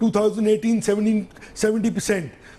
2018 70%।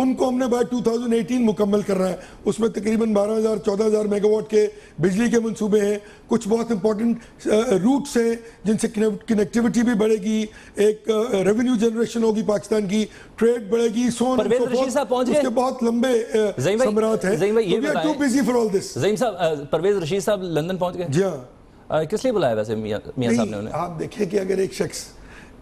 ان کو ہم نے بائی 2018 مکمل کرنا ہے. اس میں تقریباً 12,000-14,000 میگا واٹ کے بجلی کے منصوبے ہیں. کچھ بہت امپورٹنٹ روٹس ہیں جن سے کنیکٹیوٹی بھی بڑھے گی, ایک ریونیو جنریشن ہوگی پاکستان کی, ٹریڈ بڑھے گی, پرویز رشید صاحب پہنچ گئے, اس کے بہت لمبے ثمرات ہیں. زعیم صاحب, پرویز رشید صاحب لندن پہنچ گئے. جی ہاں. کس لیے بلایا ویسے میاں صاحب نے انہیں؟ آپ دیکھیں کہ اگر ایک شخص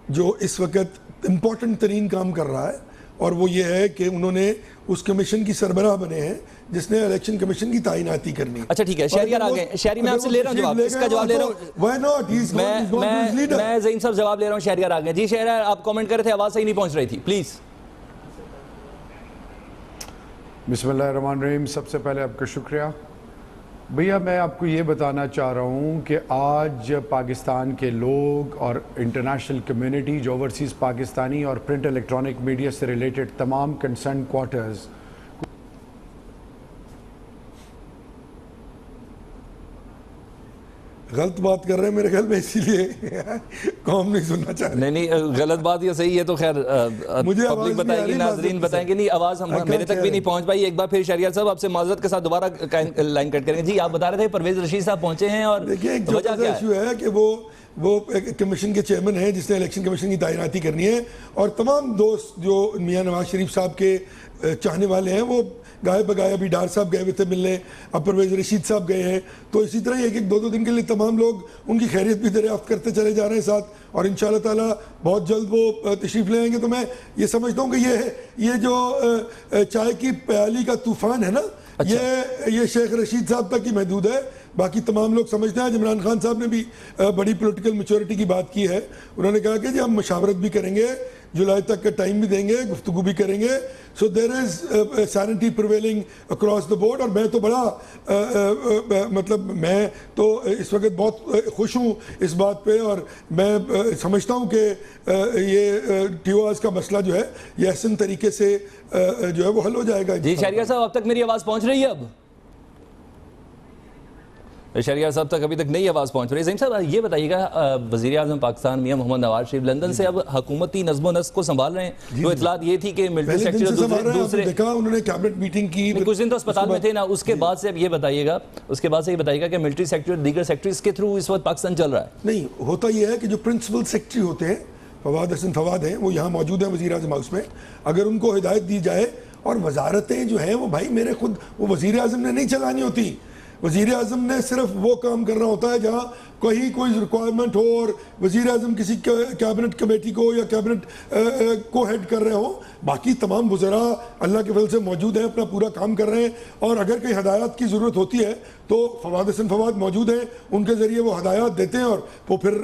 جو اس وقت امپورٹنٹ ترین کام کر رہا ہے, اور وہ یہ ہے کہ انہوں نے اس کمیشن کی سربراہ بنے ہیں جس نے الیکشن کمیشن کی تعیناتی کرنی. اچھا ٹھیک ہے, شہریار آ گئے. شہری میں آپ سے لے رہا ہوں جواب, اس کا جواب لے رہا ہوں. Why not? میں زعیم صاحب جواب لے رہا ہوں. شہریار آ گئے. جی شہریار, آپ کامنٹ کر رہے تھے, آواز صحیح نہیں پہنچ رہی تھی, پلیز. بسم اللہ الرحمن الرحیم. سب سے پہلے آپ کا شکریہ. بھیا میں آپ کو یہ بتانا چاہ رہا ہوں کہ آج پاکستان کے لوگ اور انٹرنیشنل کمیونٹی جو اوورسیز پاکستانی اور پرنٹ الیکٹرانک میڈیا سے ریلیٹڈ تمام کنسرن کوارٹرز غلط بات کر رہے ہیں میرے خیال میں, اسی لیے قوم نہیں سننا چاہ رہے. نہیں غلط بات یا صحیح ہے تو خیر پبلک بتائے گی, ناظرین بتائیں گے. نہیں آواز میرے تک بھی نہیں پہنچ پائی. ایک بار پھر شہریار صاحب آپ سے معذرت کے ساتھ دوبارہ لائن کٹ کریں گے. جی آپ بتا رہے تھے پرویز رشید صاحب پہنچے ہیں, اور دیکھیں ایک چھوٹا سا ایشو ہے کہ وہ کمیشن کے چیئرمین ہیں جس نے الیکشن کمیشن کی تعیناتی کرنی ہے, اور تمام دوست جو میاں نواز شریف صاحب کے چاہنے والے ہیں وہ گائے بگائے, ابھی ڈار صاحب گئے ہوئے تھے ملنے, اب پرویز رشید صاحب گئے ہیں, تو اسی طرح ایک دو دن کے لیے تمام لوگ ان کی خیریت بھی دریافت کرتے چلے جا رہے ہیں ساتھ, اور انشاءاللہ تعالیٰ بہت جلد وہ تشریف لے آئیں گے. تو میں یہ سمجھتا ہوں کہ یہ جو چائے کی پیالی کا طوفان ہے نا, یہ شیخ رشید صاحب تک ہی محدود ہے. باقی تمام لوگ سمجھتے ہیں. عمران خان صاحب نے بھی بڑی پولیٹیکل میچورٹی کی بات کی ہے. انہوں نے کہا کہ جی ہم مشاورت بھی کریں گے, جولائی تک کا ٹائم بھی دیں گے, گفتگو بھی کریں گے. So there is sentiment prevailing across the board. اور میں تو بڑا مطلب میں تو اس وقت بہت خوش ہوں اس بات پہ, اور میں سمجھتا ہوں کہ یہ ٹیواز کا مسئلہ جو ہے یہ احسن طریقے سے جو ہے وہ حل ہو جائے گا. جی شہریار صاحب, اب تک میری آواز پہنچ رہی ہے؟ اب شہریار صاحب تک ابھی تک نئی آواز پہنچ رہی ہے. زعیم صاحب یہ بتائیے گا, وزیر اعظم پاکستان میاں محمد نواز شریف لندن سے اب حکومتی نظم و نسق کو سنبھال رہے ہیں. تو اطلاعات یہ تھی کہ ملٹری سیکٹر دوسرے دیکھا انہوں نے کیبنٹ میٹنگ کی, کچھ دن تو اسپتال میں تھے نا, اس کے بعد سے اب یہ بتائیے گا کہ ملٹری سیکٹر دیگر سیکٹریز کے تھرو اس وقت پاکستان چل رہا ہے. نہیں ہوتا یہ ہے کہ جو پرنسپل سیکٹری ہوتے ہیں فواد حسن فواد ہیں, وہ یہاں موجود ہیں وزیر اعظم ہاؤس میں. اگر ان کو ہدایت دی جائے, اور وزارتیں جو ہیں وہ بھائی میرے خود وہ وزیر اعظم نے نہیں چلانی ہوتی. وزیر اعظم نے صرف وہ کام کرنا ہوتا ہے جہاں کوئی ریکوائرمنٹ ہو, اور وزیر اعظم کسی کیبنٹ کمیٹی کو یا کیبنٹ کو ہیڈ کر رہے ہوں. باقی تمام وزراء اللہ کے فضل سے موجود ہیں, اپنا پورا کام کر رہے ہیں, اور اگر کوئی ہدایات کی ضرورت ہوتی ہے تو فواد حسن فواد موجود ہیں, ان کے ذریعے وہ ہدایات دیتے ہیں, اور وہ پھر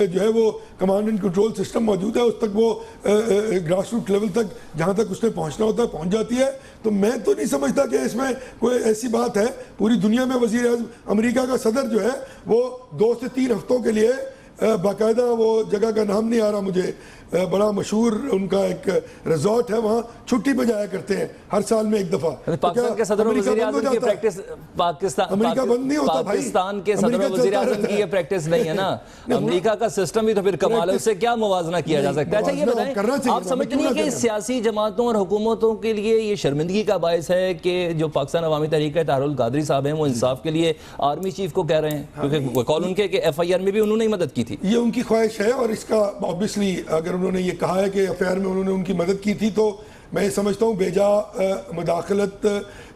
جو ہے وہ کمانڈ اینڈ کنٹرول سسٹم موجود ہے, اس تک وہ گراس روٹ لیول تک جہاں تک اس نے پہنچنا ہوتا ہے پہنچ جاتی ہے. تو میں تو نہیں سمجھتا کہ اس میں کوئی ایسی بات ہے. پوری دنیا میں وزیر اعظم امریکہ کا صدر جو ہے وہ 2 سے 3 ہفتوں کے لیے باقاعدہ, وہ جگہ کا نام نہیں آ رہا مجھے, بڑا مشہور ان کا ایک ریزورٹ ہے, وہاں چھٹی پہ جایا کرتے ہیں ہر سال میں ایک دفعہ. پاکستان کے صدر و وزیر اعظم کی پریکٹس پاکستان کے صدر و وزیر اعظم کی یہ پریکٹس نہیں ہے نا. امریکہ کا سسٹم بھی تو پھر کمال ہے, اس سے کیا موازنہ کیا جا سکتا ہے. اچھا یہ بتائیں, آپ سمجھتے نہیں کہ سیاسی جماعتوں اور حکومتوں کے لیے یہ شرمندگی کا باعث ہے کہ جو پاکستان عوامی تحریک ہے طاہر القادری صاحب ہیں, وہ انصاف کے لیے آرمی چیف کو کہہ رہے ہیں, کیونکہ کال ان کے کہ ایف آئی آر میں بھی انہوں نے مدد کی تھی. یہ ان کی خواہش ہے, اور اس کا آبویسلی اگر انہوں نے یہ کہا ہے کہ افیئر میں انہوں نے ان کی مدد کی تھی, تو میں سمجھتا ہوں بیجا مداخلت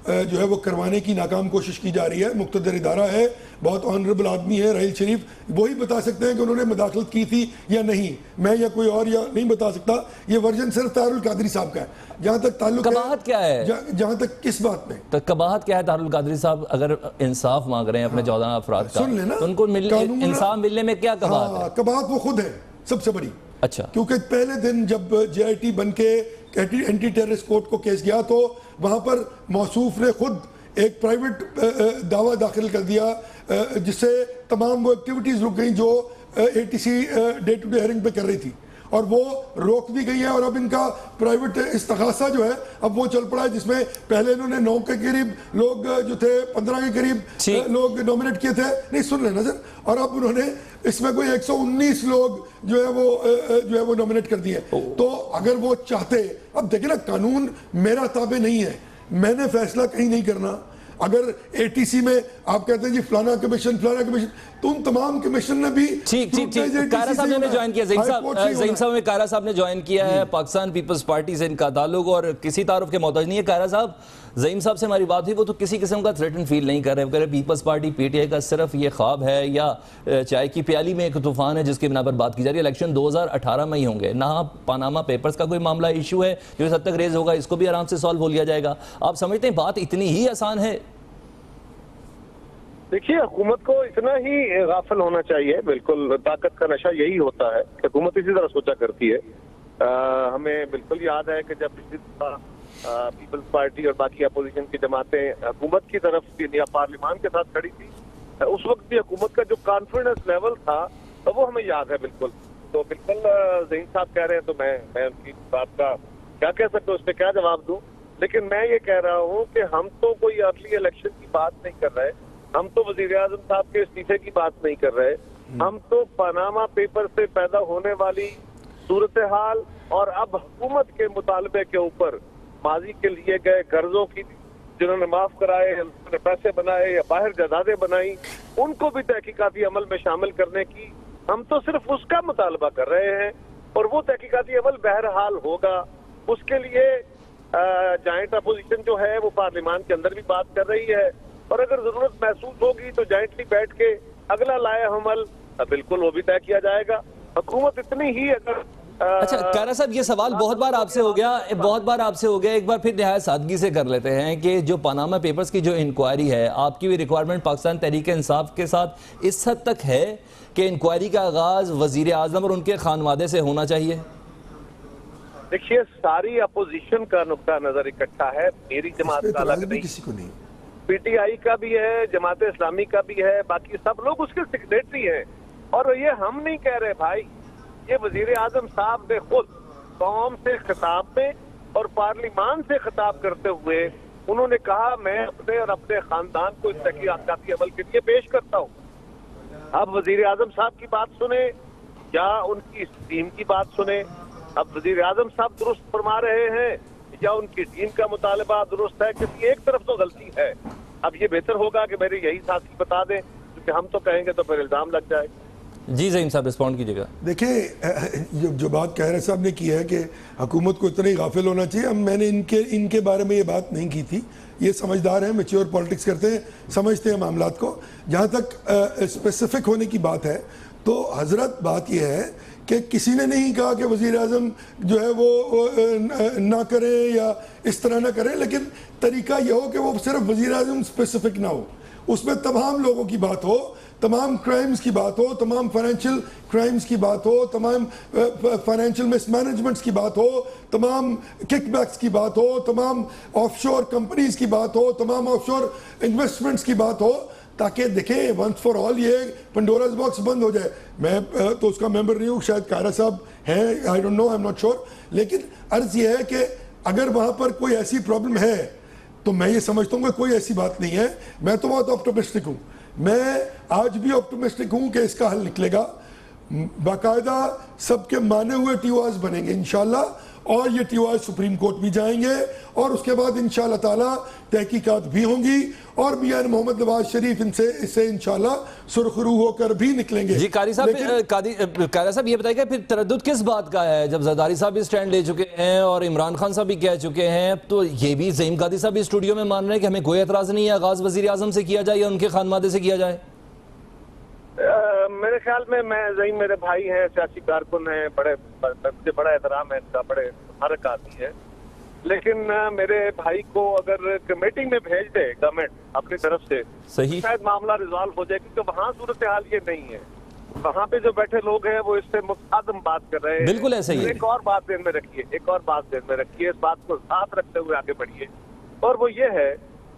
جو ہے وہ کروانے کی ناکام کوشش کی جا رہی ہے. مقتدر ادارہ ہے, بہت آنریبل آدمی ہے رحیل شریف, وہی بتا سکتے ہیں کہ انہوں نے مداخلت کی تھی یا نہیں. میں یا کوئی اور یا نہیں بتا سکتا. یہ ورژن صرف طاہر القادری صاحب کا ہے جہاں تک تعلق ہے. قباحت کیا ہے, جہاں تک کس بات میں قباحت کیا ہے؟ طاہر القادری صاحب اگر انصاف مانگ رہے ہیں اپنے 14 افراد کا, تو ان کو انصاف ملنے میں کیا قباحت ہے؟ قباحت وہ خود ہے سب سے بڑی. اچھا, کیونکہ پہلے دن جب جے آئی ٹی بن کے اینٹی ٹیررسٹ کورٹ کو کیس گیا, تو وہاں پر موصوف نے خود ایک پرائیویٹ دعویٰ داخل کر دیا جس سے تمام وہ ایکٹیویٹیز رک گئیں جو A T C day to day hearing پہ کر رہی تھی. اور وہ روک دی گئی ہیں، اور اب ان کا پرائیویٹ استغاثہ جو ہے اب وہ چل پڑا ہے، جس میں پہلے انہوں نے 9 کے قریب لوگ جو تھے 15 کے قریب لوگ نومینیٹ کیے تھے، نہیں سن لیں نظر، اور اب انہوں نے اس میں کوئی 119 لوگ جو ہے وہ نومینیٹ کر دیے. تو اگر وہ چاہتے، اب دیکھیں نا قانون میرا تابع نہیں ہے، میں نے فیصلہ کہیں نہیں کرنا. اگر اے ٹی سی میں آپ کہتے ہیں جی فلانا کمیشن تو ان تمام کمیشن نے بھی ٹھیک قائرہ صاحب نے جوائن کیا، زعیم صاحب میں قائرہ صاحب نے جوائن کیا ہے، پاکستان پیپلز پارٹی سے ان کا تعلق اور کسی تعارف کے محتاج نہیں ہے. قائرہ صاحب، زعیم صاحب سے ہماری بات ہوئی، وہ تو کسی قسم کا تھریٹن فیل نہیں کر رہے، وہ کہہ رہے Peoples Party P T I کا صرف یہ خواب ہے یا چائے کی پیالی میں ایک طوفان ہے جس کے بنا پر بات کی جا رہی ہے. الیکشن 2018 میں ہی ہوں گے، نہ پاناما پیپرز کا کوئی معاملہ ایشو ہے جو اس حد تک ریز ہوگا، اس کو بھی آرام سے سالو ہو لیا جائے گا. آپ سمجھتے ہیں بات اتنی ہی آسان ہے؟ دیکھیے، حکومت کو اتنا ہی غافل ہونا چاہیے. بالکل طاقت کا نشہ یہی ہوتا ہے کہ حکومت اسی طرح سوچا کرتی ہے. ہمیں بالکل یاد ہے کہ جب پچھلی دفعہ پیپلز پارٹی اور باقی اپوزیشن کی جماعتیں حکومت کی طرف یا پارلیمان کے ساتھ کھڑی تھی، اس وقت بھی حکومت کا جو کانفیڈنس لیول تھا وہ ہمیں یاد ہے بالکل. تو بالکل زعیم صاحب کہہ رہے ہیں تو میں ان کی بات کا کیا کہہ سکتا ہوں، اس پہ کیا جواب دوں. لیکن میں یہ کہہ رہا ہوں کہ ہم تو کوئی ارلی الیکشن کی بات نہیں کر رہے، ہم تو وزیر اعظم صاحب کے استعفے کی بات نہیں کر رہے، ہم تو پاناما پیپر سے پیدا ہونے والی صورتحال اور اب حکومت کے مطالبے کے اوپر ماضی کے لیے گئے قرضوں کی جنہوں نے معاف کرائے، انہوں نے پیسے بنائے یا باہر جائیدادیں بنائی، ان کو بھی تحقیقاتی عمل میں شامل کرنے کی ہم تو صرف اس کا مطالبہ کر رہے ہیں. اور وہ تحقیقاتی عمل بہرحال ہوگا، اس کے لیے جوائنٹ اپوزیشن جو ہے وہ پارلیمان کے اندر بھی بات کر رہی ہے، اور اگر ضرورت محسوس ہوگی تو جوائنٹلی بیٹھ کے اگلا لائحہ عمل بالکل وہ بھی طے کیا جائے گا. حکومت اتنی ہی اگر اچھا قائرہ صاحب، یہ سوال بہت بار آپ سے ہو گیا، ایک بار پھر نہایت سادگی سے کر لیتے ہیں کہ جو پاناما پیپرز کی جو انکوائری ہے، آپ کی بھی ریکوائرمنٹ پاکستان تحریک انصاف کے ساتھ اس حد تک ہے کہ انکوائری کا آغاز وزیر اعظم اور ان کے خانوادے سے ہونا چاہیے؟ دیکھیے، ساری اپوزیشن کا نقطہ نظر اکٹھا ہے، میری جماعت کا الگ نہیں، پی ٹی آئی کا بھی ہے، جماعت اسلامی کا بھی ہے، باقی سب لوگ اس کے سیکریٹری ہیں. اور یہ ہم نہیں کہہ رہے بھائی، یہ وزیر اعظم صاحب نے خود قوم سے خطاب میں اور پارلیمان سے خطاب کرتے ہوئے انہوں نے کہا میں اپنے اور اپنے خاندان کو اس تحقیقاتی عمل کے لیے پیش کرتا ہوں. اب وزیر اعظم صاحب کی بات سنیں یا ان کی ٹیم کی بات سنیں، اب وزیر اعظم صاحب درست فرما رہے ہیں یا ان کی ٹیم کا مطالبہ درست ہے، کسی ایک طرف تو غلطی ہے. اب یہ بہتر ہوگا کہ میرے یہی ساتھی بتا دیں، کیونکہ ہم تو کہیں گے تو پھر الزام لگ جائے. جی زعیم صاحب رسپونڈ کیجیے گا. دیکھیں، جو بات قائرہ صاحب نے کی ہے کہ حکومت کو اتنا ہی غافل ہونا چاہیے، میں نے ان کے بارے میں یہ بات نہیں کی تھی. یہ سمجھدار ہیں، میچور پالیٹکس کرتے ہیں، سمجھتے ہیں معاملات کو. جہاں تک اسپیسیفک ہونے کی بات ہے تو حضرت بات یہ ہے کہ کسی نے نہیں کہا کہ وزیر اعظم جو ہے وہ نہ کرے یا اس طرح نہ کرے، لیکن طریقہ یہ ہو کہ وہ صرف وزیر اعظم اسپیسیفک نہ ہو، اس میں تمام لوگوں کی بات ہو، تمام کرائمز کی بات ہو، تمام فائنینشیل کرائمز کی بات ہو، تمام فائنینشیل مس مینجمنٹس کی بات ہو، تمام کک بیکس کی بات ہو، تمام آف شور کمپنیز کی بات ہو، تمام آف شور انویسٹمنٹس کی بات ہو، تاکہ دیکھیں ونس فار آل یہ پنڈوراز باکس بند ہو جائے. میں تو اس کا ممبر نہیں ہوں، شاید قائرہ صاحب ہیں، I don't know, I am not sure. لیکن عرض یہ ہے کہ اگر وہاں پر کوئی ایسی پرابلم ہے تو میں یہ سمجھتا ہوں کہ کوئی ایسی بات نہیں ہے. میں تو بہت آپٹمسٹک ہوں، میں آج بھی آپٹمسٹک ہوں کہ اس کا حل نکلے گا. باقاعدہ سب کے مانے ہوئے ٹی او آرز بنیں گے انشاءاللہ، اور یہ ٹی او آرز سپریم کورٹ بھی جائیں گے، اور اس کے بعد انشاءاللہ تعالی تحقیقات بھی ہوں گی، اور میاں محمد نواز شریف اس سے انشاءاللہ سرخرو ہو کر بھی نکلیں گے. جی قاری صاحب یہ بتائیے کہ پھر تردد کس بات کا ہے؟ جب زرداری صاحب بھی سٹینڈ لے چکے ہیں اور عمران خان صاحب بھی کہہ چکے ہیں، تو یہ بھی زعیم قادری صاحب بھی اسٹوڈیو میں مان رہے ہیں کہ ہمیں کوئی اعتراض نہیں ہے آغاز وزیر اعظم سے کیا جائے یا ان کے خانوادے سے کیا جائے؟ میرے خیال میں زعیم میرے بھائی ہیں، سیاسی کارکن ہیں، مجھے بڑا احترام ہے ان کا، بڑے محرک آدمی ہے. لیکن میرے بھائی کو اگر کمیٹی میں بھیج دے گورنمنٹ اپنی طرف سے، صحیح، شاید معاملہ ریزالو ہو جائے، کیونکہ وہاں صورتحال یہ نہیں ہے. وہاں پہ جو بیٹھے لوگ ہیں وہ اس سے متصادم بات کر رہے ہیں. بالکل ایسا ہی ہے. ایک اور بات ذہن میں رکھیے، اس بات کو ساتھ رکھتے ہوئے آگے بڑھیے، اور وہ یہ ہے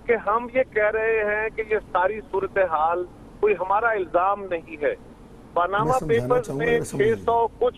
کہ ہم یہ کہہ رہے ہیں کہ یہ ساری صورتحال کوئی ہمارا الزام نہیں ہے. پاناما پیپرز میں 600 کچھ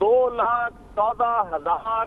2,14,000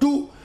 2,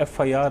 FIR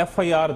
FIR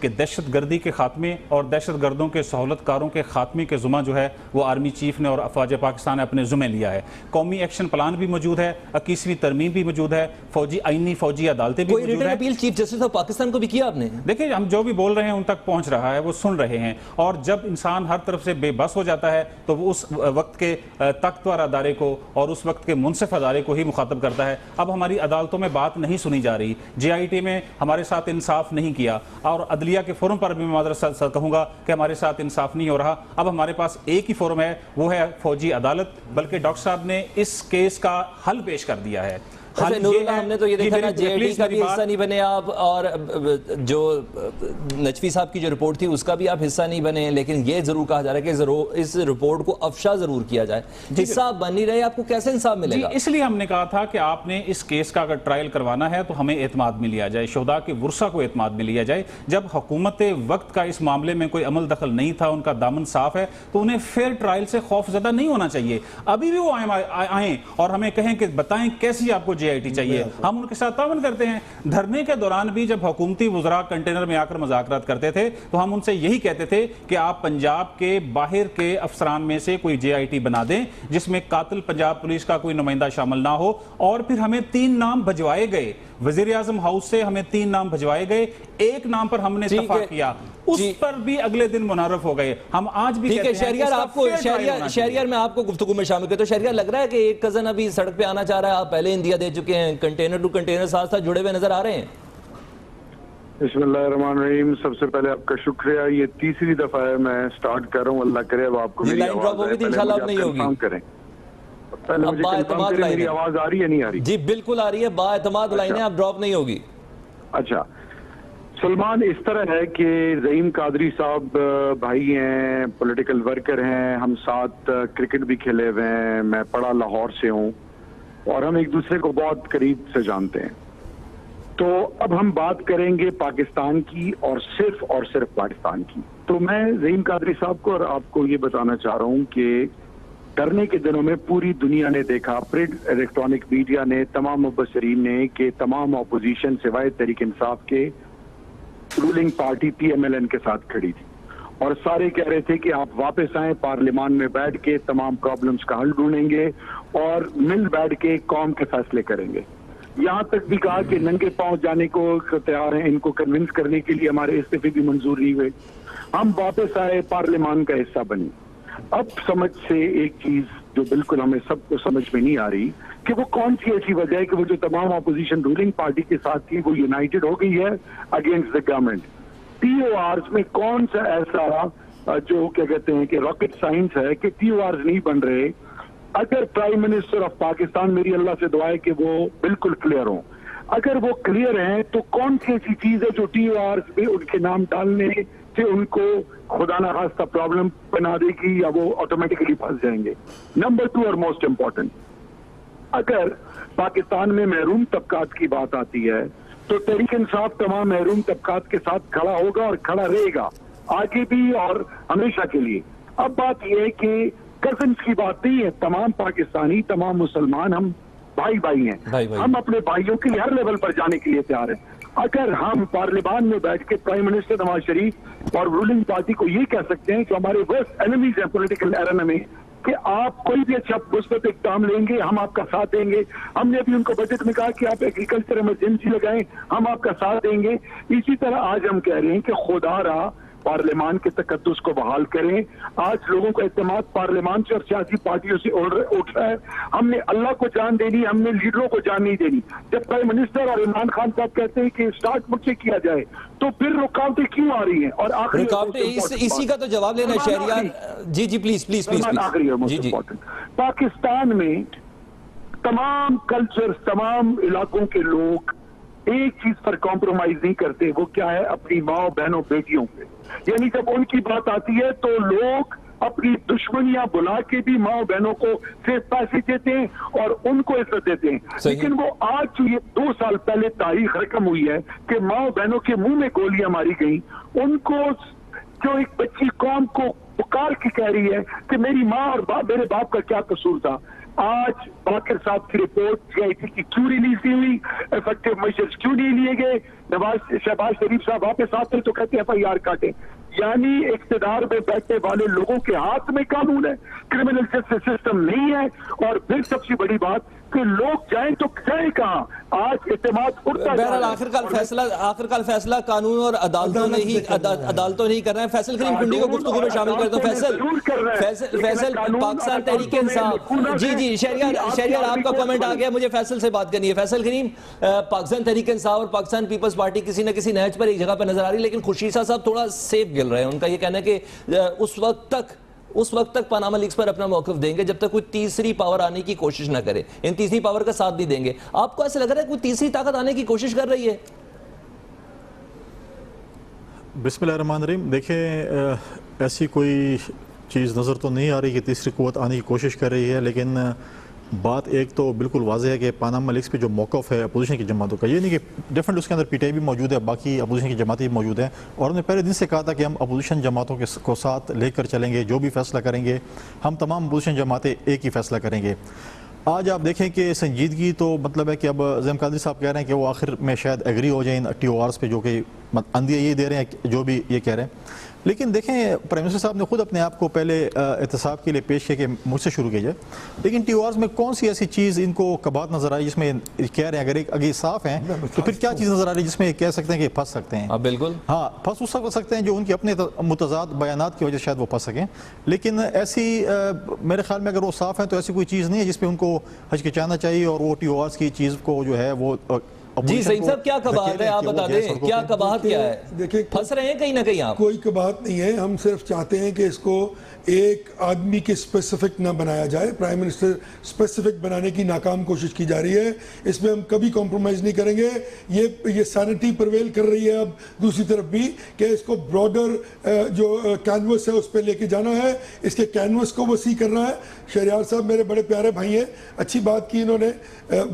کہ دہشت گردی کے خاتمے اور دہشت گردوں کے سہولت کاروں کے خاتمے کے ذمہ جو ہے وہ آرمی چیف نے اور افواج پاکستان نے اپنے ذمہ لیا ہے. قومی ایکشن پلان بھی موجود ہے, 21ویں ترمیم بھی موجود ہے, آئینی فوجی عدالتیں بھی موجود ہیں. کوئی return appeal chief justice of Pakistan کو بھی کیا آپ نے؟ دیکھیں ہم جو بھی بول رہے ہیں ان تک پہنچ رہا ہے, وہ سن رہے ہیں, اور جب انسان ہر طرف سے بے بس ہو جاتا ہے تو وہ اس وقت کے طاقتور ادارے کو اور اس وقت کے منصف ادارے کو ہی مخاطب کرتا ہے. اب ہماری عدالتوں میں بات نہیں سنی جا رہی, JIT میں ہمارے ساتھ انصاف نہیں کیا, اور عدلیہ کے فورم پر بھی میں معذرت کہوں گا کہ ہمارے ساتھ انصاف نہیں ہو رہا. اب ہمارے پاس ایک ہی فورم ہے, وہ ہے فوجی عدالت, بلکہ ڈاکٹر صاحب نے اس کیس کا حل پیش کر دیا ہے. ہم نے تو یہ دیکھا نا JIT کا بھی حصہ نہیں بنے آپ, اور جو نجفی صاحب کی جو رپورٹ تھی اس کا بھی آپ حصہ نہیں بنے, لیکن یہ ضرور کہا جا رہا ہے کہ اس رپورٹ کو افشا ضرور کیا جائے. حصہ آپ بن نہیں رہے, آپ کو کیسے انصاف ملے گا؟ اس لیے ہم نے کہا تھا کہ آپ نے اس کیس کا اگر ٹرائل کروانا ہے تو ہمیں اعتماد میں لیا جائے, شہداء کے ورثہ کو اعتماد میں لیا جائے. جب حکومت وقت کا اس معاملے میں کوئی عمل دخل نہیں تھا, ان کا دامن صاف ہے, تو انہیں فیئر ٹرائل سے خوف زدہ نہیں ہونا چاہیے. ابھی بھی وہ آئیں اور ہمیں کہیں کہ بتائیں کیسی آپ کو JIT چاہیے, ہم ان کے ساتھ تعاون کرتے ہیں. دھرنے کے دوران بھی جب حکومتی وزراء کنٹینر میں آ کر مذاکرات کرتے تھے تو ہم ان سے یہی کہتے تھے کہ آپ پنجاب کے باہر کے افسران میں سے کوئی JIT بنا دیں جس میں قاتل پنجاب پولیس کا کوئی نمائندہ شامل نہ ہو. اور پھر ہمیں 3 نام بھجوائے گئے, وزیر اعظم ہاؤس سے ہمیں 3 نام بھجوائے گئے, ایک نام پر ہم نے اتفاق کیا, اس پر بھی اگلے دن منعرف ہو گئے. ہم آج بھی کہتے ہیں شہریار آپ کو شہریار میں آپ کو گفتگو میں شامل کرتا ہوں. شہریار لگ رہا ہے کہ ایک کزن ابھی سڑک پہ آنا چاہ رہا ہے, آپ پہلے انڈیا دے چکے ہیں, کنٹینر ٹو کنٹینر ساتھ ساتھ جڑے ہوئے نظر آ رہے ہیں. بسم اللہ الرحمن الرحیم. سب سے پہلے آپ کا شکریہ, یہ تیسری دفعہ ہے میں سٹارٹ کر رہا ہوں, اللہ کرے اب آپ کو میری آواز کریں. پہلے مجھے کنفرم کریں میری آواز آ رہی ہے نہیں آ رہی؟ جی بالکل آ رہی ہے, با اعتماد لائن ہے, آپ ڈراپ نہیں ہوگی. اچھا سلمان, اس طرح ہے کہ رحیم قادری صاحب بھائی ہیں, پولیٹیکل ورکر ہیں, ہم ساتھ کرکٹ بھی کھیلے ہوئے ہیں, میں پڑھا لاہور سے ہوں, اور ہم ایک دوسرے کو بہت قریب سے جانتے ہیں. تو اب ہم بات کریں گے پاکستان کی, اور صرف پاکستان کی. تو میں رحیم قادری صاحب کو اور آپ کو یہ بتانا چاہ رہا ہوں کہ ڈرنے کے دنوں میں پوری دنیا نے دیکھا, پرنٹ الیکٹرانک میڈیا نے, تمام مبصرین نے, کہ تمام اپوزیشن سوائے تحریک انصاف کے رولنگ پارٹی PMLN کے ساتھ کھڑی تھی, اور سارے کہہ رہے تھے کہ آپ واپس آئیں, پارلیمان میں بیٹھ کے تمام پرابلمز کا حل ڈھونڈیں گے اور مل بیٹھ کے قوم کے فیصلے کریں گے. یہاں تک بھی کہا کہ ننگے پاؤں جانے کو تیار ہیں, ان کو کنونس کرنے کے لیے ہمارے استعفے بھی منظور نہیں ہوئے. ہم واپس آئے, پارلیمان کا حصہ بنے. اب سمجھ سے ایک چیز جو بالکل ہمیں سب کو سمجھ میں نہیں آ رہی کہ وہ کون سی ایسی وجہ ہے کہ وہ جو تمام اپوزیشن رولنگ پارٹی کے ساتھ تھی وہ یونائٹڈ ہو گئی ہے اگینسٹ دا گورنمنٹ. TORs میں کون سا ایسا جو کیا کہتے ہیں کہ راکٹ سائنس ہے کہ TORs نہیں بن رہے. اگر پرائم منسٹر آف پاکستان, میری اللہ سے دعا ہے کہ وہ بالکل کلیئر ہوں, اگر وہ کلیئر ہیں تو کون سی ایسی چیز ہے جو TORs پہ ان کے نام ڈالنے سے ان کو خدا نہ خواستہ پرابلم بنا دے گی یا وہ آٹومیٹکلی پھنس جائیں گے. نمبر 2 اور موسٹ امپورٹنٹ, اگر پاکستان میں محروم طبقات کی بات آتی ہے تو تحریک انصاف تمام محروم طبقات کے ساتھ کھڑا ہوگا اور کھڑا رہے گا آگے بھی اور ہمیشہ کے لیے. اب بات یہ ہے کہ کزنس کی بات نہیں ہے, تمام پاکستانی, تمام مسلمان ہم بھائی ہیں, ہم اپنے بھائیوں کے لیے ہر لیول پر جانے کے لیے تیار ہیں. اگر ہم پارلیمان میں بیٹھ کے پرائم منسٹر نواز شریف اور رولنگ پارٹی کو یہ کہہ سکتے ہیں کہ ہمارے ورسٹ اینیمیز ہیں پولیٹیکل ایرنا میں کہ آپ کوئی بھی اچھا مثبت اقدام لیں گے ہم آپ کا ساتھ دیں گے. ہم نے ابھی ان کو بجٹ میں کہا کہ آپ ایگریکلچر ایمرجنسی لگائیں, ہم آپ کا ساتھ دیں گے. اسی طرح آج ہم کہہ رہے ہیں کہ خدا را پارلیمان کے تقدس کو بحال کریں. آج لوگوں کا اعتماد پارلیمان سے اور سیاسی پارٹیوں سے اٹھ رہا ہے. ہم نے اللہ کو جان دینی, ہم نے لیڈروں کو جان نہیں دینی. جب پرائم منسٹر اور عمران خان صاحب کہتے ہیں کہ اسٹارٹ مجھ سے کیا جائے تو پھر رکاوٹیں کیوں آ رہی ہیں؟ اور آخری اسی کا تو جواب لینا شہریار. جی پلیز آخری ہے موسٹ امپورٹنٹ, پاکستان میں تمام کلچر, تمام علاقوں کے لوگ ایک چیز پر کمپرومائز نہیں کرتے, وہ کیا ہے؟ اپنی ماں بہنوں بیٹیوں پہ. یعنی جب ان کی بات آتی ہے تو لوگ اپنی دشمنیاں بلا کے بھی ماں بہنوں کو صرف پیسے دیتے ہیں اور ان کو عزت دیتے ہیں. لیکن وہ آج یہ 2 سال پہلے تاریخ رقم ہوئی ہے کہ ماں بہنوں کے منہ میں گولیاں ماری گئیں. ان کو جو ایک بچی قوم کو پکار کے کہہ رہی ہے کہ میری ماں اور میرے باپ کا کیا قصور تھا. آج باقر صاحب کی رپورٹ گئی تھی کہ کیوں ریلیز نہیں ہوئی, افیکٹو میجرز کیوں نہیں لیے گئے, شہباز شریف صاحب واپس آتے تو کہتے ہیں FIR کاٹیں. یعنی اقتدار میں بیٹھنے والے لوگوں کے ہاتھ میں قانون ہے, کرمنل جسٹس سسٹم نہیں ہے. اور پھر سب سے بڑی بات کہ لوگ جائیں تو جائیں کہاں, آج اعتماد اٹھتا جا بہرحال رہا ہے. آخر کال فیصلہ قانون اور عدالتوں نہیں کر رہے ہیں. فیصل کریم کنڈی کو گفتگو میں شامل کرتا ہوں. فیصل پاکستان تحریک انصاف, جی شہریار آپ کا کامنٹ آ گیا, مجھے فیصل سے بات کرنی ہے. فیصل کریم, پاکستان تحریک انصاف اور پاکستان پیپلز پارٹی کسی نہ کسی نہج پر ایک جگہ پر نظر آ رہی ہے, لیکن خورشید صاحب تھوڑا سیف گل رہے ہیں. ان کا یہ کہنا ہے کہ اس وقت تک پاناما لیکس پر اپنا موقف دیں گے جب تک کوئی تیسری پاور آنے کی کوشش نہ کرے, ان تیسری پاور کا ساتھ بھی دیں گے. آپ کو ایسا لگ رہا ہے کوئی تیسری طاقت آنے کی کوشش کر رہی ہے؟ بسم اللہ الرحمن الرحیم. دیکھیں, ایسی کوئی چیز نظر تو نہیں آ رہی کہ تیسری قوت آنے کی کوشش کر رہی ہے, لیکن بات ایک تو بالکل واضح ہے کہ پاناما لیکس پہ جو موقف ہے اپوزیشن کی جماعتوں کا, یہ نہیں کہ ڈیفرنٹ اس کے اندر PTI بھی موجود ہے, باقی اپوزیشن کی جماعتیں بھی موجود ہیں, اور ہم نے پہلے دن سے کہا تھا کہ ہم اپوزیشن جماعتوں کو ساتھ لے کر چلیں گے, جو بھی فیصلہ کریں گے ہم تمام اپوزیشن جماعتیں ایک ہی فیصلہ کریں گے. آج آپ دیکھیں کہ سنجیدگی تو مطلب ہے کہ اب زیم قادری صاحب کہہ رہے ہیں کہ وہ آخر میں شاید ایگری ہو جائیں TORs پہ, جو کہ اندیہ یہ دے رہے ہیں جو بھی یہ کہہ رہے ہیں. لیکن دیکھیں, پرائم منسٹر صاحب نے خود اپنے آپ کو پہلے احتساب کے لیے پیش کیا کہ مجھ سے شروع کیا جائے, لیکن TORs میں کون سی ایسی چیز ان کو کبات نظر آئی جس میں کہہ رہے ہیں اگر یہ صاف ہیں تو پھر کیا چیز نظر آ رہی ہے جس میں یہ کہہ سکتے ہیں کہ پھنس سکتے ہیں؟ بالکل ہاں, پھنس اس وقت سکتے ہیں جو ان کے اپنے متضاد بیانات کی وجہ سے شاید وہ پھنس سکیں, لیکن ایسی میرے خیال میں اگر وہ صاف ہیں تو ایسی کوئی چیز نہیں ہے جس پہ ان کو ہچکچانا چاہیے, اور وہ TORs کی چیز کو جو ہے وہ جی سعید صاحب کیا کباہت ہے, آپ بتا دیں کیا کباہت کیا ہے؟ دیکھیں, پھنس رہے ہیں کہیں نہ کہیں آپ. کوئی کباہت نہیں ہے, ہم صرف چاہتے ہیں کہ اس کو ایک آدمی کے اسپیسیفک نہ بنایا جائے. پرائم منسٹر اسپیسیفک بنانے کی ناکام کوشش کی جا رہی ہے, اس میں ہم کبھی کمپرومائز نہیں کریں گے. یہ سینٹی پرویل کر رہی ہے اب دوسری طرف بھی کہ اس کو براڈر جو کینوس ہے اس پہ لے کے جانا ہے, اس کے کینوس کو وسیع کرنا ہے. شہریار صاحب میرے بڑے پیارے بھائی ہیں, اچھی بات کی انہوں نے,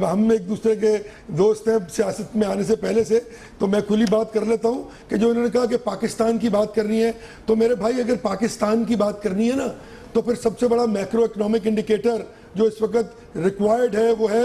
ہم ایک دوسرے کے دوست ہیں سیاست میں آنے سے پہلے سے, تو میں کھلی بات کر لیتا ہوں کہ جو انہوں نے کہا کہ پاکستان کی بات کرنی ہے, تو میرے بھائی اگر پاکستان کی بات کرنی ہے نا تو پھر سب سے بڑا میکرو اکنامک انڈیکیٹر جو اس وقت ریکوائرڈ ہے وہ ہے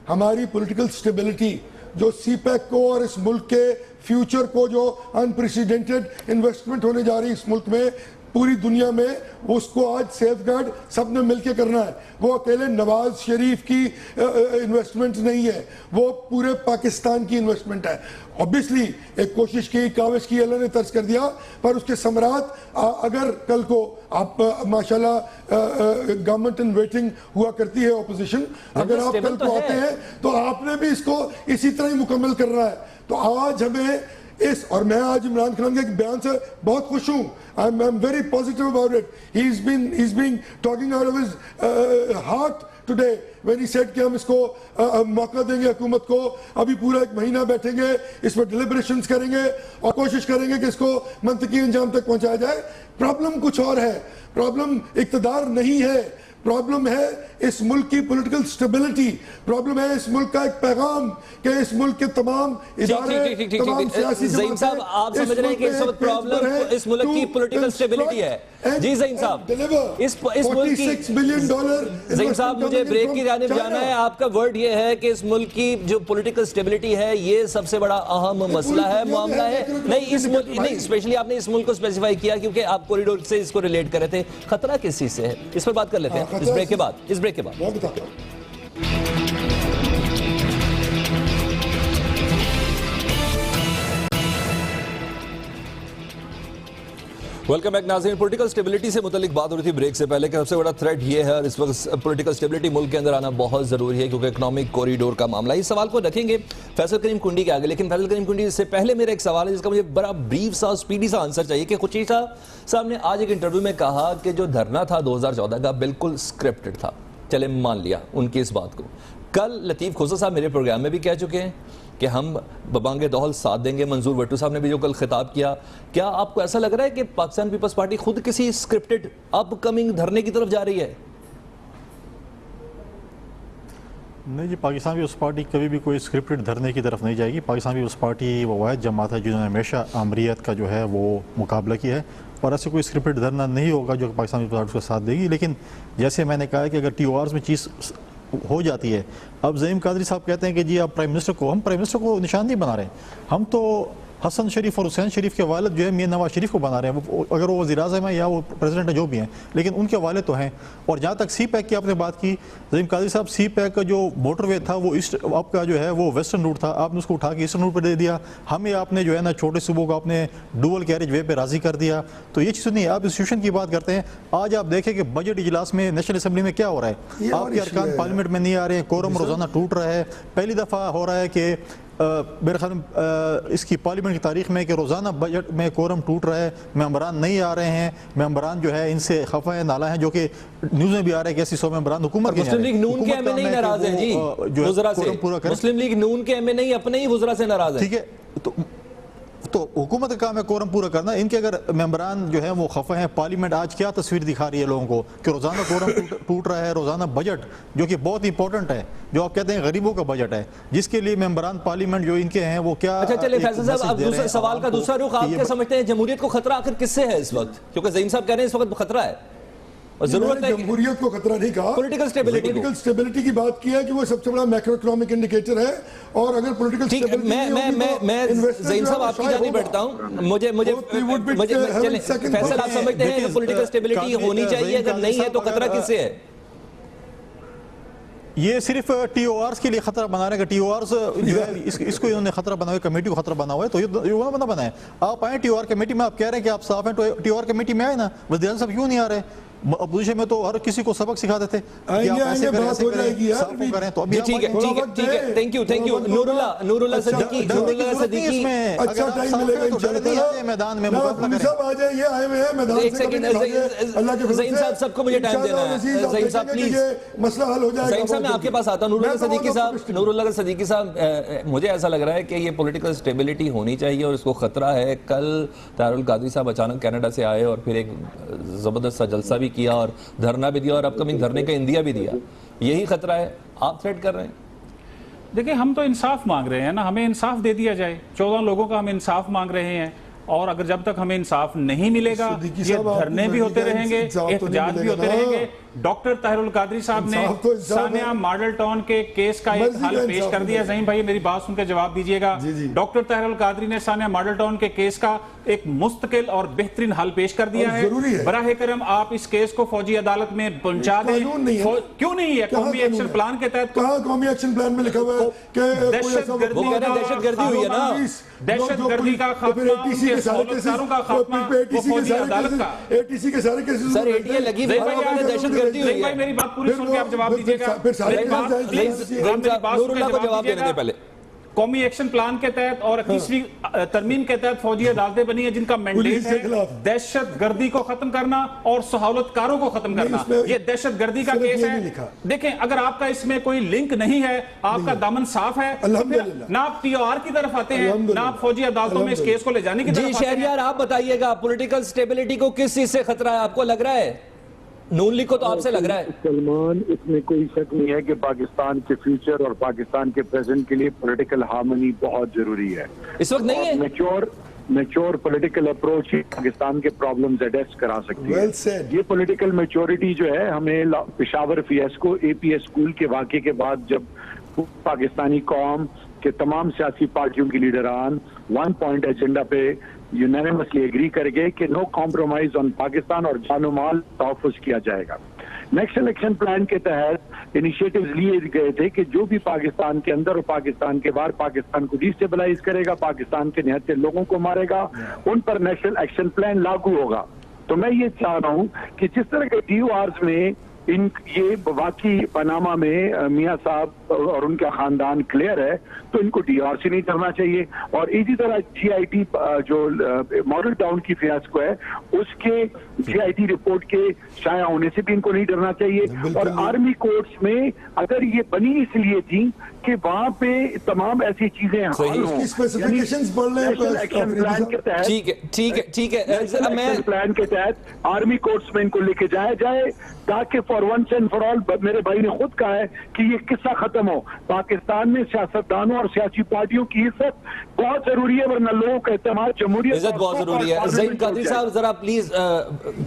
ہماری پولیٹیکل سٹیبلٹی. جو CPEC کو اور اس ملک کے فیوچر کو جو انپریسیڈنٹڈ انویسٹمنٹ ہونے جا رہی اس ملک میں پوری دنیا میں, اس کو آج سیف گارڈ سب نے مل کے کرنا ہے. وہ اکیلے نواز شریف کی انویسٹمنٹ نہیں ہے, وہ پورے پاکستان کی انویسٹمنٹ ہے. اوبیسلی ایک کوشش کی, کاوش کی, اللہ نے طرز کر دیا, پر اس کے ثمرات اگر کل کو آپ ماشاءاللہ گورنمنٹ ان ویٹنگ ہوا کرتی ہے اپوزیشن, اگر آپ کل کو آتے ہیں تو آپ نے بھی اس کو اسی طرح ہی مکمل کرنا ہے. تو آج ہمیں اور میں آج عمران خان کے ایک بیان سے بہت خوش ہوں. I'm very positive about it. He's been talking out of his heart today when he said کہ ہم اس کو موقع دیں گے حکومت کو, ابھی پورا ایک مہینہ بیٹھیں گے, اس پر ڈیلیبریشنز کریں گے اور کوشش کریں گے کہ اس کو منطقی انجام تک پہنچایا جائے. پرابلم کچھ اور ہے, پرابلم اقتدار نہیں ہے, پرابلم ہے اس ملک کی پولیٹیکل سٹیبلٹی, پرابلم ہے اس ملک کا ایک پیغام کہ اس ملک کے تمام ادارے, تمام سیاسی زعیم صاحب آپ سمجھ رہے ہیں کہ اس وقت پرابلم اس ملک کی پولیٹیکل سٹیبلٹی ہے. جی زعیم صاحب, اس ملک کی $46 بلین زعیم صاحب مجھے بریک کی جانب جانا ہے. آپ کا ورڈ یہ ہے کہ اس ملک کی جو پولیٹیکل سٹیبلٹی ہے یہ سب سے بڑا اہم مسئلہ ہے, معاملہ ہے. نہیں اس ملک نہیں, اسپیشلی آپ نے اس ملک کو اسپیسیفائی کیا کیونکہ آپ کوریڈور سے اس کو ریلیٹ کر رہے تھے. خطرہ کس چیز سے ہے, اس پر بات کر لیتے ہیں اس بریک کے بعد. میں بتاتا ہوں. ویلکم بیک ناظرین. پولیٹیکل سٹیبلٹی سے متعلق بات ہو رہی تھی بریک سے پہلے کہ سب سے بڑا تھریٹ یہ ہے, اور اس وقت پولیٹیکل سٹیبلٹی ملک کے اندر آنا بہت ضروری ہے کیونکہ اکنامک کوریڈور کا معاملہ. اس سوال کو رکھیں گے فیصل کریم کنڈی کے آگے, لیکن فیصل کریم کنڈی سے پہلے میرا ایک سوال ہے جس کا مجھے بڑا بریف سا اسپیڈی سا آنسر چاہیے کہ خورشید صاحب نے آج ایک انٹرویو میں کہا کہ جو دھرنا تھا 2014 کا بالکل اسکرپٹڈ تھا. چلے مان لیا ان کی اس بات کو. کل لطیف کھوسا صاحب میرے پروگرام میں بھی کہہ چکے ہیں کہ ہم ببانگ دوحل ساتھ دیں گے. منظور وٹو صاحب نے بھی جو کل خطاب کیا, کیا آپ کو ایسا لگ رہا ہے کہ پاکستان پیپلز پارٹی خود کسی اسکرپٹڈ اپ کمنگ دھرنے کی طرف جا رہی ہے؟ نہیں جی, پاکستان پیپلز پارٹی کبھی بھی کوئی اسکرپٹڈ دھرنے کی طرف نہیں جائے گی. پاکستان پیپلز پارٹی وہ واحد جماعت ہے جنہوں نے ہمیشہ آمریت کا جو ہے وہ مقابلہ کیا ہے. اور ایسے کوئی اسکرپٹڈ دھرنا نہیں ہوگا جو پاکستان پیپلز پارٹی اس کا ساتھ دے گی. لیکن جیسے میں نے کہا کہ اگر ٹی او آرز میں چیز ہو جاتی ہے, اب زعیم قادری صاحب کہتے ہیں کہ جی آپ پرائم منسٹر کو نشان نہیں بنا رہے ہیں, ہم تو حسن شریف اور حسین شریف کے والد جو ہے میاں نواز شریف کو بنا رہے ہیں, اگر وہ وزیر اعظم ہیں یا وہ پریزیڈنٹ ہیں جو بھی ہیں, لیکن ان کے والد تو ہیں. اور جہاں تک سی پیک کی آپ نے بات کی زعیم قادری صاحب, سی پیک کا جو موٹر وے تھا وہ ایسٹ آپ کا جو ہے وہ ویسٹرن روٹ تھا, آپ نے اس کو اٹھا کے ایسٹرن روٹ پہ دے دیا. ہمیں آپ نے جو ہے نا چھوٹے صوبوں کو آپ نے ڈوول کیریج وے پہ راضی کر دیا. تو یہ چیز نہیں ہے. آپ انسٹیٹیوشن کی بات کرتے ہیں, آج آپ دیکھیں کہ بجٹ اجلاس میں نیشنل اسمبلی میں کیا ہو رہا ہے, آپ کے ارکان پارلیمنٹ میں نہیں آ رہے ہیں, کورم روزانہ ٹوٹ رہا ہے. پہلی دفعہ ہو رہا ہے کہ میرے خیال میں اس کی پارلیمنٹ کی تاریخ میں کہ روزانہ بجٹ میں کورم ٹوٹ رہا ہے, ممبران نہیں آ رہے ہیں, ممبران جو ہے ان سے خفا ہیں, نالا ہیں, جو کہ نیوز میں بھی آ رہا ہے کہ ایسی 100 ممبران حکومت کے مسلم لیگ نون کے ایم نہیں ناراض ہیں جی وزراء سے, مسلم لیگ نون کے ایم نہیں اپنے ہی وزراء سے ناراض ہیں. ٹھیک ہے, تو حکومت کا کام ہے کورم پورا کرنا. ان کے اگر ممبران جو ہیں وہ خفا ہیں, پارلیمنٹ آج کیا تصویر دکھا رہی ہے لوگوں کو کہ روزانہ کورم ٹوٹ رہا ہے, روزانہ بجٹ جو کہ بہت امپورٹنٹ ہے, جو آپ کہتے ہیں غریبوں کا بجٹ ہے, جس کے لیے ممبران پارلیمنٹ جو ان کے ہیں وہ کیا. اچھا چلے فیصل صاحب, اب دوسرے سوال کا دوسرا رخ, آپ کیا سمجھتے ہیں جمہوریت کو خطرہ آخر کس سے ہے اس وقت؟ کیونکہ زعیم صاحب کہہ رہے ہیں اس وقت خطرہ ہے اور ضرورت ہے. جمہوریت کو خطرہ نہیں کہا, پولیٹیکل اسٹیبلٹی کی بات کی ہے کہ وہ سب سے بڑا میکرو اکانومک انڈیکیٹر ہے. اور اگر پولیٹیکل اسٹیبلٹی میں زعیم صاحب آپ کی جانب بیٹھتا ہوں, مجھے فیصل آپ سمجھتے ہیں کہ پولیٹیکل اسٹیبلٹی ہونی چاہیے, اگر نہیں ہے تو خطرہ کس سے ہے؟ یہ صرف ٹی او آرز کے لیے خطرہ بنا رہے ہیں کہ ٹی او آرز جو ہے اس کو انہوں نے خطرہ بنا ہوا ہے, کمیٹی کو خطرہ بنا ہوا ہے, تو یہ بنا بنا ہے. آپ آئیں ٹی او آر کمیٹی میں, آپ کہہ رہے ہیں کہ آپ صاف ہیں, ٹی او آر کمیٹی میں آئے نا, وزیر اعظم صاحب کیوں نہیں آ رہے؟ اپوزیشن میں تو ہر کسی کو سبق سکھاتے تھے کہ آپ ایسے کریں ایسے کریں, تو ابھی ٹھیک ہے, تھینک یو. نور اللہ صدیقی اچھا ٹائم ملے گا انشاءاللہ میدان میں مقابلہ صاحب آ جائیں, یہ آئے ہوئے ہیں میدان. ایک سیکنڈ زعیم صاحب, سب کو مجھے ٹائم دینا ہے. زعیم صاحب پلیز, مسئلہ حل ہو جائے گا. زعیم صاحب میں آپ کے پاس آتا ہوں. نور اللہ صدیقی صاحب, مجھے ایسا لگ رہا ہے کہ یہ پولیٹیکل اسٹیبلٹی ہونی چاہیے اور اس کو خطرہ ہے. کل طاہر القادری صاحب اچانک کینیڈا سے آئے اور پھر ایک زبردست سا جلسہ بھی کیا اور دھرنا بھی دیا اور اپ کمنگ دھرنے کا اندیا بھی دیا. یہی خطرہ ہے, آپ تھریٹ کر رہے ہیں؟ دیکھیں ہم تو انصاف مانگ رہے ہیں نا, ہمیں انصاف دے دیا جائے. 14 لوگوں کا ہم انصاف مانگ رہے ہیں, اور اگر جب تک ہمیں انصاف نہیں ملے گا یہ دھرنے بھی ہوتے رہیں گے, احتجاج بھی ہوتے رہیں گے. ڈاکٹر طاہر القادری صاحب نے ثانیہ ماڈل ٹاؤن کے کیس کا ایک حل پیش کر دیا. زعیم بھائی میری بات سن کے جواب دیجئے گا. ڈاکٹر طاہر القادری نے ثانیہ ماڈل ٹاؤن کے کیس کا ایک مستقل اور بہترین حل پیش کر دیا ہے. براہ کرم آپ اس کیس کو فوجی عدالت میں پہنچا دیں. کیوں نہیں ہے؟ قومی ایکشن پلان کے تحت. کہاں قومی ایکشن پلان میں لکھا ہوا ہے کہ دہشت گردی ہوئی ہے نا, دہشت گردی کا خاتمہ, ان کے سہولتکاروں کا خاتمہ وہ فوجی عدالت کا. ATC کے سارے کیسز سر ایٹی لگی ہوئی ہے, دہشت گردی ہوئی ہے. میری بات پوری سن کے آپ جواب دیجئے گا. نور اللہ کو جواب دینے دیں پہلے. قومی ایکشن پلان کے تحت اور 21ویں ترمیم کے تحت فوجی عدالتیں بنی ہیں جن کا مینڈیٹ ہے دہشت گردی کو ختم کرنا اور سہولت کاروں کو ختم کرنا. یہ دہشت گردی کا کیس ہے. دیکھیں اگر آپ کا اس میں کوئی لنک نہیں ہے, آپ کا دامن صاف ہے, نہ آپ ٹی او آر کی طرف آتے ہیں نہ آپ فوجی عدالتوں میں اس کیس کو لے جانے کی طرف آتے ہیں. جی شہریار آپ بتائیے گا, پولیٹیکل سٹیبلٹی کو کس چیز سے خطرہ ہے آپ کو لگ رہا ہے؟ نون لیگ کو تو آپ سے لگ رہا ہے. سلمان, اس میں کوئی شک نہیں ہے کہ پاکستان کے فیوچر اور پاکستان کے پریزنٹ کے لیے پولیٹیکل ہارمونی بہت ضروری ہے. اس وقت نہیں ہے. میچور پولیٹیکل اپروچ ہی پاکستان کے پرابلمز ایڈریس کرا سکتی ہے. یہ پولیٹیکل میچورٹی جو ہے ہمیں پشاور فیاسکو APS اسکول کے واقعے کے بعد جب پاکستانی قوم کے تمام سیاسی پارٹیوں کی لیڈران 1 پوائنٹ ایجنڈا پہ یونینیمسلی ایگری کر گئے کہ نو کمپرومائز آن پاکستان اور جان و مال تحفظ کیا جائے گا. نیشنل ایکشن پلان کے تحت انیشیٹیوز لیے گئے تھے کہ جو بھی پاکستان کے اندر اور پاکستان کے باہر پاکستان کو ڈیسٹیبلائز کرے گا, پاکستان کے نہتے لوگوں کو مارے گا, ان پر نیشنل ایکشن پلان لاگو ہوگا. تو میں یہ چاہ رہا ہوں کہ جس طرح کے ٹی او آرز میں یہ واقعی پاناما میں میاں صاحب اور ان کا خاندان کلیئر ہے, تو ان کو ٹی آر سے نہیں کرنا چاہیے. اور اسی طرح GIT جو ماڈل ٹاؤن کی فیاسکو ہے اس کے GIT رپورٹ کے شائع ہونے سے بھی ان کو نہیں ڈرنا چاہیے. اور آرمی کورٹس میں اگر یہ بنی اس لیے تھی کہ وہاں پہ تمام ایسی چیزیں حل ہوں, ایکشن پلان کے تحت ٹھیک ہے پلان کے تحت آرمی کورٹس میں ان کو لے کے جایا جائے تاکہ اور ونس اینڈ فار آل میرے بھائی نے خود کہا ہے کہ یہ قصہ ختم ہو. پاکستان میں سیاستدانوں اور سیاسی پارٹیوں کی عزت بہت ضروری ہے, ورنہ لوگوں کا اعتماد جمہوریت عزت بہت ضروری ہے. زعیم قادری صاحب ذرا پلیز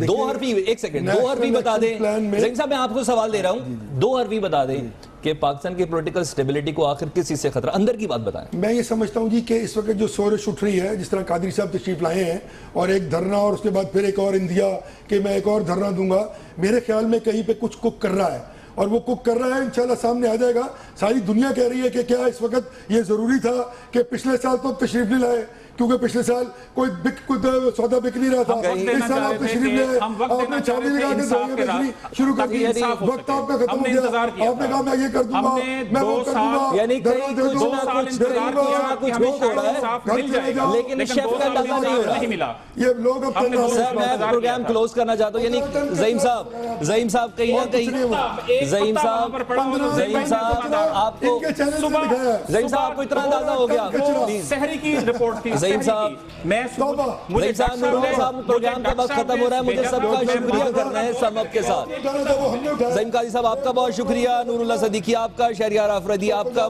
دو حرفی, ایک سیکنڈ, دو حرفی بتا دیں. زعیم صاحب میں آپ کو سوال دے رہا ہوں, دو حرفی بتا دیں کہ پاکستان کی پولیٹیکل سٹیبلٹی کو آخر کس چیز سے خطرہ, اندر کی بات بتائیں. میں یہ سمجھتا ہوں جی کہ اس وقت جو سورش اٹھ رہی ہے, جس طرح قادری صاحب تشریف لائے ہیں اور ایک دھرنا اور اس کے بعد پھر ایک اور اندیا کہ میں ایک اور دھرنا دوں گا, میرے خیال میں کہیں پہ کچھ کک کر رہا ہے اور وہ کک کر رہا ہے, انشاءاللہ سامنے آ جائے گا. ساری دنیا کہہ رہی ہے کہ کیا اس وقت یہ ضروری تھا کہ پچھلے سال تو تشریف نہیں لائے, کیونکہ پچھلے سال کوئی سودا بک نہیں رہا تھا. اس سال آپ تشریف لے آئے, آپ نے چابی لگا کے دنیا بیچنی شروع کر دی. وقت آپ کا ختم ہو گیا, آپ نے کہا میں یہ کر دوں گا, میں وہ کر دوں گا, یعنی کہیں کچھ ہو رہا ہے لیکن شیف کا اندازہ نہیں ہو رہا. یہ لوگ اب سر میں پروگرام کلوز کرنا چاہتا ہوں. یعنی زعیم صاحب کہیں نہ کہیں, زعیم صاحب آپ کو زعیم صاحب آپ کو اتنا اندازہ ہو گیا. سحری کی رپورٹ تھی زعیم صاحب پروگرام کا وقت ختم ہو رہا ہے, مجھے سب کا شکریہ کرنا ہے سم اپ کے ساتھ. زعیم قادری صاحب آپ کا بہت شکریہ, نور اللہ صدیقی آپ کا, شہریار آفریدی آپ کا.